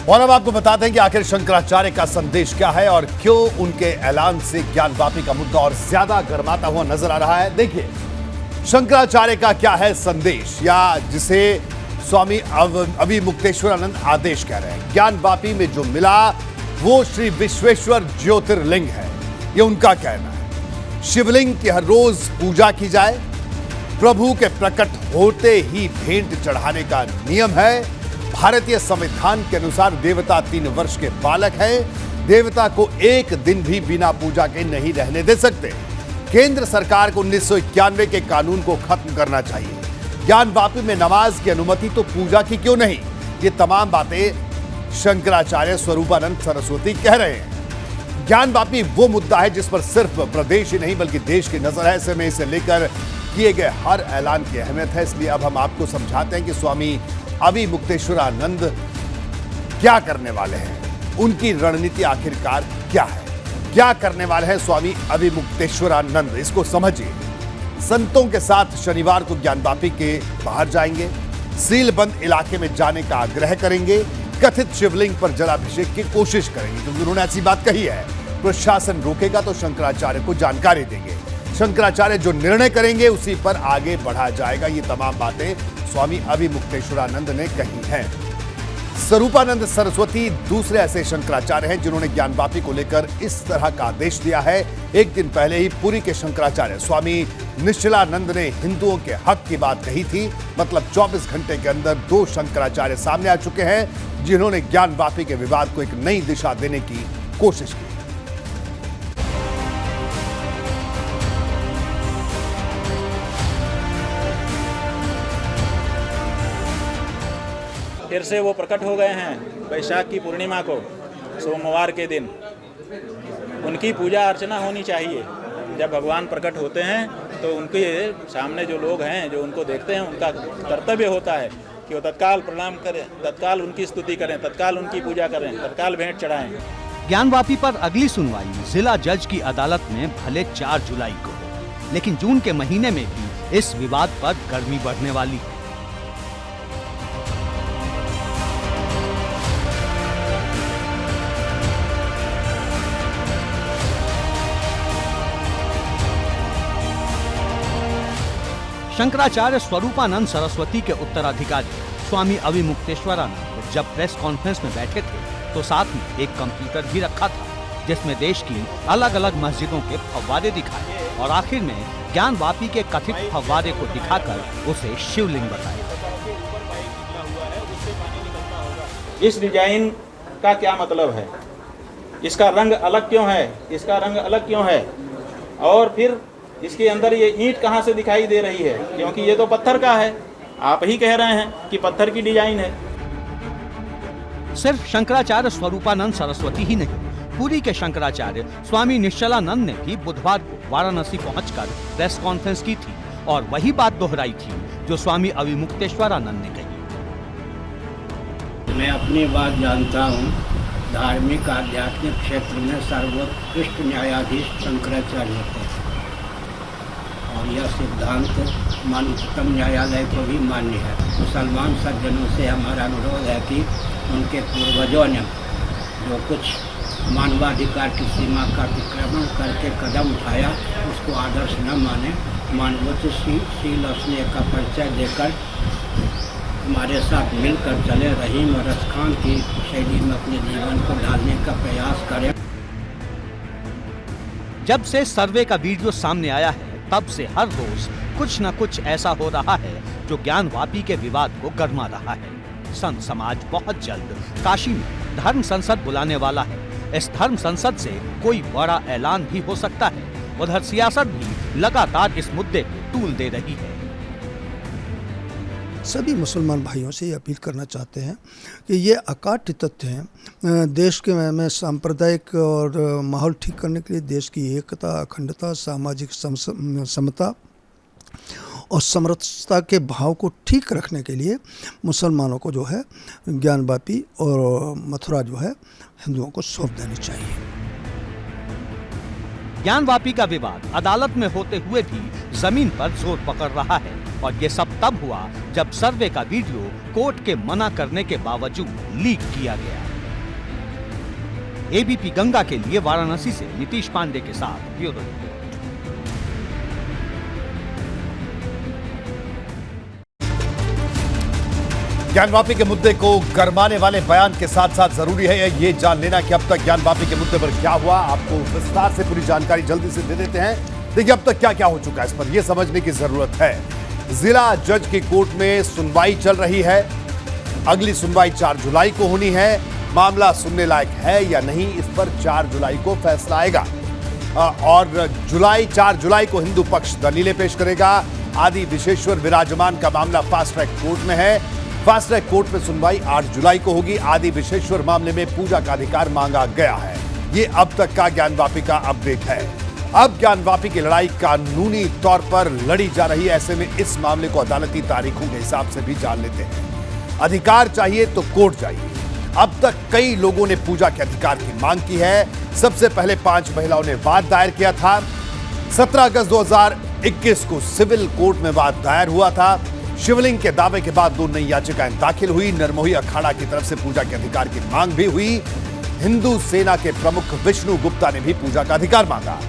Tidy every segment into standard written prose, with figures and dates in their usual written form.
और अब आपको बताते हैं कि आखिर शंकराचार्य का संदेश क्या है और क्यों उनके ऐलान से ज्ञानवापी का मुद्दा और ज्यादा गर्माता हुआ नजर आ रहा है। देखिए, शंकराचार्य का क्या है संदेश, या जिसे स्वामी अविमुक्तेश्वरानंद आदेश कह रहे हैं। ज्ञानवापी में जो मिला वो श्री विश्वेश्वर ज्योतिर्लिंग है, ये उनका कहना है। शिवलिंग की हर रोज पूजा की जाए, प्रभु के प्रकट होते ही भेंट चढ़ाने का नियम है। भारतीय संविधान के अनुसार देवता 3 वर्ष के बालक हैं। देवता को एक दिन भी बिना पूजा के नहीं रहने दे सकते। केंद्र सरकार को 1991 के कानून को खत्म करना चाहिए। ज्ञानवापी में नमाज की अनुमति तो पूजा की क्यों नहीं? ये तमाम बातें शंकराचार्य स्वरूपानंद सरस्वती कह रहे हैं। ज्ञानवापी वो मुद्दा है जिस पर सिर्फ प्रदेश ही नहीं बल्कि देश की नजर है। ऐसे में इसे लेकर किए गए हर ऐलान की अहमियत है। इसलिए अब हम आपको समझाते हैं कि स्वामी अविमुक्तेश्वरानंद क्या करने वाले हैं, उनकी रणनीति आखिरकार क्या है, क्या करने वाले हैं स्वामी अविमुक्तेश्वरानंद, इसको समझिए। संतों के साथ शनिवार को ज्ञानवापी के बाहर जाएंगे, सीलबंद इलाके में जाने का आग्रह करेंगे, कथित शिवलिंग पर जलाभिषेक की कोशिश करेंगे क्योंकि उन्होंने ऐसी बात कही है। प्रशासन रोकेगा तो शंकराचार्य को जानकारी देंगे। शंकराचार्य जो निर्णय करेंगे उसी पर आगे बढ़ा जाएगा। ये तमाम बातें स्वामी अविमुक्तेश्वरानंद ने कही हैं। स्वरूपानंद सरस्वती दूसरे ऐसे शंकराचार्य हैं जिन्होंने ज्ञानवापी को लेकर इस तरह का आदेश दिया है। एक दिन पहले ही पुरी के शंकराचार्य स्वामी निश्चलानंद ने हिंदुओं के हक की बात कही थी। मतलब 24 घंटे के अंदर 2 शंकराचार्य सामने आ चुके हैं जिन्होंने ज्ञानवापी के विवाद को एक नई दिशा देने की कोशिश की। फिर से वो प्रकट हो गए हैं वैशाख की पूर्णिमा को, सोमवार के दिन। उनकी पूजा अर्चना होनी चाहिए। जब भगवान प्रकट होते हैं तो उनके सामने जो लोग हैं, जो उनको देखते हैं, उनका कर्तव्य होता है कि वो तत्काल प्रणाम करें, तत्काल उनकी स्तुति करें, तत्काल उनकी पूजा करें, तत्काल भेंट चढ़ाएं। ज्ञानवापी पर अगली सुनवाई जिला जज की अदालत में भले 4 जुलाई को हो, लेकिन जून के महीने में भी इस विवाद पर गर्मी बढ़ने वाली है। शंकराचार्य स्वरूपानंद सरस्वती के उत्तराधिकारी स्वामी अविमुक्तेश्वरानंद जब प्रेस कॉन्फ्रेंस में बैठे थे तो साथ में एक कंप्यूटर भी रखा था जिसमें देश की अलग अलग मस्जिदों के फव्वारे दिखाए और आखिर में ज्ञानवापी के कथित फव्वारे को दिखाकर उसे शिवलिंग बताया। इस डिजाइन का क्या मतलब है? इसका रंग अलग क्यों है? इसका रंग अलग क्यों है? और फिर इसके अंदर ये ईंट कहाँ से दिखाई दे रही है? क्योंकि ये तो पत्थर का है। आप ही कह रहे हैं कि पत्थर की डिजाइन है। सिर्फ शंकराचार्य स्वरूपानंद सरस्वती ही नहीं, पुरी के शंकराचार्य स्वामी निश्चलानंद ने भी बुधवार को वाराणसी पहुंचकर प्रेस कॉन्फ्रेंस की थी और वही बात दोहराई थी जो स्वामी अविमुक्तेश्वरानंद ने कही। मैं अपनी बात जानता हूँ। धार्मिक आध्यात्मिक क्षेत्र में सर्वोत्कृष्ट न्यायाधीश शंकराचार्य होते हैं और यह सिद्धांत उच्चतम न्यायालय को भी मान्य है। मुसलमान सज्जनों से हमारा अनुरोध है कि उनके पूर्वजों ने जो कुछ मानवाधिकार की सीमा का अतिक्रमण करके कदम उठाया उसको आदर्श न माने, मानवोचित स्नेह का परिचय देकर हमारे साथ मिलकर चले, रहीम और रसखान की शैली में अपने जीवन को ढालने का प्रयास करें। जब से सर्वे का वीडियो सामने आया है तब से हर रोज कुछ न कुछ ऐसा हो रहा है जो ज्ञानवापी के विवाद को गरमा रहा है। संत समाज बहुत जल्द काशी में धर्म संसद बुलाने वाला है। इस धर्म संसद से कोई बड़ा ऐलान भी हो सकता है। उधर सियासत भी लगातार इस मुद्दे को तूल दे रही है। सभी मुसलमान भाइयों से ये अपील करना चाहते हैं कि ये अकाट्य तथ्य हैं। देश के में सांप्रदायिक और माहौल ठीक करने के लिए देश की एकता, अखंडता, सामाजिक समता और समरसता के भाव को ठीक रखने के लिए मुसलमानों को जो है ज्ञानवापी और मथुरा जो है हिंदुओं को सौंप देनी चाहिए। ज्ञानवापी का विवाद अदालत में होते हुए भी जमीन पर जोर पकड़ रहा है और ये सब तब हुआ जब सर्वे का वीडियो कोर्ट के मना करने के बावजूद लीक किया गया। एबीपी गंगा के लिए वाराणसी से नीतीश पांडे के साथ ब्यूरो रिपोर्ट। ज्ञानवापी के मुद्दे को गरमाने वाले बयान के साथ साथ जरूरी है ये जान लेना कि अब तक ज्ञानवापी के मुद्दे पर क्या हुआ। आपको विस्तार से पूरी जानकारी जल्दी से दे देते हैं। देखिए अब तक क्या क्या हो चुका है इस पर यह समझने की जरूरत है। जिला जज की कोर्ट में सुनवाई चल रही है। अगली सुनवाई 4 जुलाई को होनी है। मामला सुनने लायक है या नहीं, इस पर 4 जुलाई को फैसला आएगा। और 4 जुलाई को हिंदू पक्ष दलीलें पेश करेगा। आदि विशेश्वर विराजमान का मामला फास्ट ट्रैक कोर्ट में है। फास्ट ट्रैक कोर्ट में सुनवाई 8 जुलाई को होगी। आदि विशेश्वर मामले में पूजा का अधिकार मांगा गया है। ये अब तक का ज्ञानवापी का अपडेट है। अब ज्ञानवापी की लड़ाई कानूनी तौर पर लड़ी जा रही है। ऐसे में इस मामले को अदालती तारीखों के हिसाब से भी जान लेते हैं। अधिकार चाहिए तो कोर्ट जाइए। अब तक कई लोगों ने पूजा के अधिकार की मांग की है। सबसे पहले 5 महिलाओं ने वाद दायर किया था। 17 अगस्त 2021 को सिविल कोर्ट में वाद दायर हुआ था। शिवलिंग के दावे के बाद 2 नई याचिकाएं दाखिल हुई। निर्मोही अखाड़ा की तरफ से पूजा के अधिकार की मांग भी हुई। हिंदू सेना के प्रमुख विष्णु गुप्ता ने भी पूजा का अधिकार मांगा।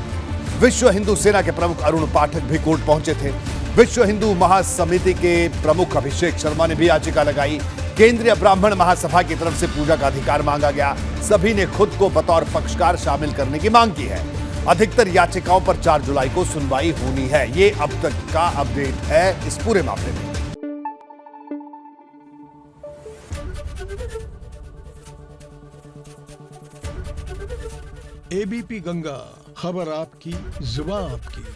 विश्व हिंदू सेना के प्रमुख अरुण पाठक भी कोर्ट पहुंचे थे। विश्व हिंदू महासमिति के प्रमुख अभिषेक शर्मा ने भी याचिका लगाई। केंद्रीय ब्राह्मण महासभा की तरफ से पूजा का अधिकार मांगा गया। सभी ने खुद को बतौर पक्षकार शामिल करने की मांग की है। अधिकतर याचिकाओं पर 4 जुलाई को सुनवाई होनी है। ये अब तक का अपडेट है इस पूरे मामले में। एबीपी गंगा, खबर आपकी, जुबान आपकी।